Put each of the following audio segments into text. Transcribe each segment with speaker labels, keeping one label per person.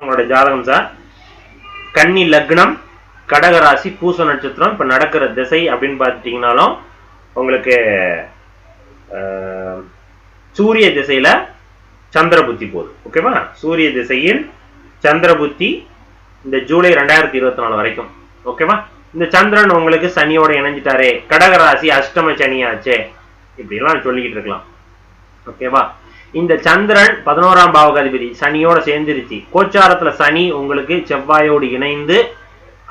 Speaker 1: உங்களோட ஜாதகம் சார். கன்னி லக்னம், கடகராசி, பூச நட்சத்திரம். இப்ப நடக்கிற திசை அப்படின்னு பார்த்துட்டீங்கன்னாலும் உங்களுக்கு சூரிய திசையில சந்திர புத்தி போகுது. ஓகேவா? சூரிய திசையில் சந்திர புத்தி இந்த ஜூலை 2024 வரைக்கும். ஓகேவா? இந்த சந்திரன் உங்களுக்கு சனியோட இணைஞ்சிட்டாரே, கடகராசி அஷ்டம சனியாச்சே, இப்படிலாம் சொல்லிக்கிட்டு இருக்கலாம். ஓகேவா? இந்த சந்திரன் 11ஆம் பாவகாதிபதி சனியோட சேர்ந்துருச்சு. கோச்சாரத்துல சனி உங்களுக்கு செவ்வாயோடு இணைந்து,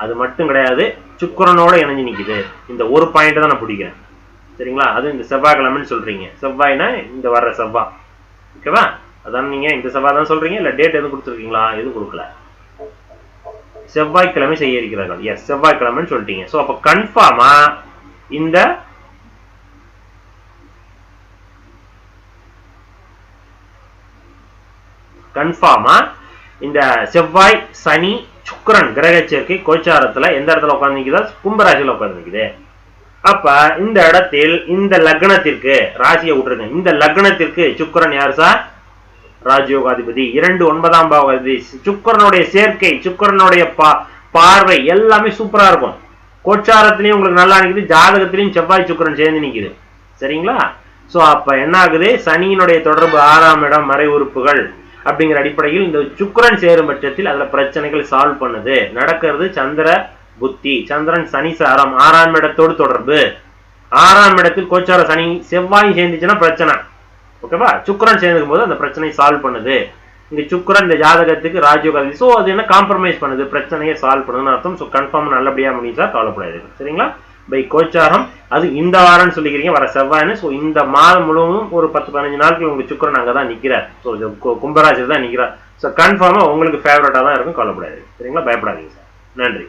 Speaker 1: அது மட்டும் கிடையாது சுக்கிரனோட இணைஞ்சு நிக்குது. இந்த ஒரு பாயிண்ட் தான் நான் பிடிக்கிறேன். சரிங்களா? அது இந்த செவ்வாய்க்கிழமைன்னு சொல்றீங்க. செவ்வாய்னா இந்த வர்ற செவ்வாய். ஓகேவா? அதான் நீங்க இந்த செவ்வாய் தான் சொல்றீங்க, இல்ல டேட் எதுவும் கொடுத்துருக்கீங்களா? எதுவும் கொடுக்கல. செவ்வாய்க்கிழமை செய்ய இருக்கிறார்கள். எஸ், செவ்வாய்க்கிழமைன்னு சொல்லிட்டீங்க. ஸோ அப்போ கன்ஃபார்மா இந்த செவ்வாய், சனி, சுக்கிரன் கிரக சேர்க்கை கோச்சாரத்துல எந்த இடத்துல உட்கார்ந்து நிக்குதா? கும்பராசியில உட்கார்ந்து நிக்குது. அப்ப இந்த இடத்தில் இந்த லக்னத்திற்கு, ராசியை விட்டுருங்க, இந்த லக்னத்திற்கு சுக்கிரன் யாரு சார்? ராஜயோகாதிபதி. 9ஆம் பாவகாதிபதி. சுக்கிரனுடைய சேர்க்கை, சுக்கிரனுடைய பார்வை எல்லாமே சூப்பரா இருக்கும். கோச்சாரத்திலையும் உங்களுக்கு நல்லா நிக்குது, ஜாதகத்திலையும் செவ்வாய் சுக்கிரன் சேர்ந்து நிக்குது. சரிங்களா? சோ அப்ப என்ன ஆகுது? சனியினுடைய தொடர்பு 6ஆம் இடம், மறை உறுப்புகள் அப்படிங்கிற அடிப்படையில் இந்த சுக்கிரன் சேரும் பட்சத்தில் அதுல பிரச்சனைகள் சால்வ் பண்ணுது. நடக்கிறது சந்திர புத்தி. சந்திரன் சனி சாரம் 6ஆம் இடத்தோடு தொடர்பு. 6ஆம் இடத்தில் கோச்சார சனி செவ்வாய் சேர்ந்துச்சுன்னா பிரச்சனை. ஓகேவா? சுக்கிரன் சேர்ந்துக்கும் போது அந்த பிரச்சனையை சால்வ் பண்ணுது. இங்க சுக்கிரன் இந்த ஜாதகத்துக்கு ராஜயோகாதி. ஸோ அது என்ன காம்ப்ரமைஸ் பண்ணுது, பிரச்சனையை சால்வ் பண்ணுதுன்னு அர்த்தம். ஸோ கன்ஃபார்ம் நல்லபடியா முடிஞ்சா கவலைப்படாது. சரிங்களா? பை கோச்சாரம் அது இந்த வாரம்னு சொல்லிக்கிறீங்க, வர செவ்வாய்னு. ஸோ இந்த மாதம் முழுவதும் ஒரு 10-15 நாட்கள் உங்க சுக்கிரன் அங்கதான் நிக்கிறார். ஸோ கும்பராசியில் தான் நிக்கிறார். ஸோ கன்ஃபார்மா உங்களுக்கு ஃபேவரட்டா தான் இருக்கும், கவலைப்படாது. சரிங்களா? பயப்படாதீங்க சார். நன்றி.